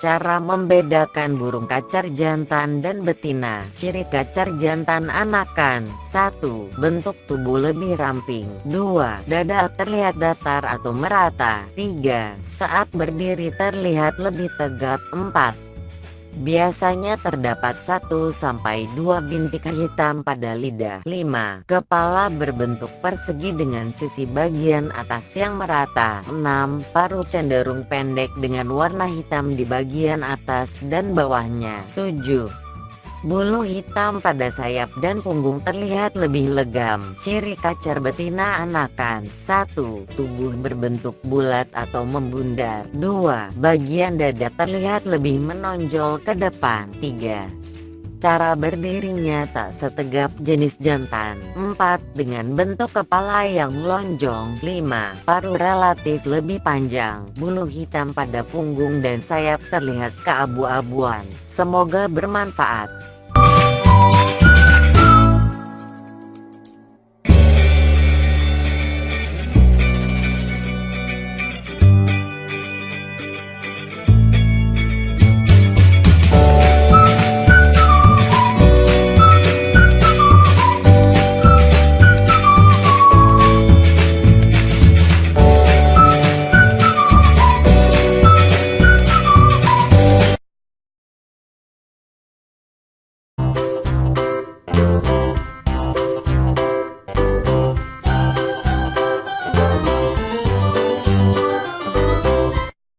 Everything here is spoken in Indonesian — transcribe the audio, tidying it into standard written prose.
Cara membedakan burung kacar jantan dan betina. Ciri kacar jantan anakan. 1. Bentuk tubuh lebih ramping. 2. Dada terlihat datar atau merata. 3. Saat berdiri terlihat lebih tegap. 4. Biasanya terdapat 1-2 bintik hitam pada lidah. 5. Kepala berbentuk persegi dengan sisi bagian atas yang merata. 6. Paruh cenderung pendek dengan warna hitam di bagian atas dan bawahnya. 7. Bulu hitam pada sayap dan punggung terlihat lebih legam. Ciri kacar betina anakan. 1. Tubuh berbentuk bulat atau membundar. 2. Bagian dada terlihat lebih menonjol ke depan. 3. Cara berdirinya tak setegap jenis jantan. 4. Dengan bentuk kepala yang melonjong. 5. Paruh relatif lebih panjang. Bulu hitam pada punggung dan sayap terlihat keabu-abuan. Semoga bermanfaat.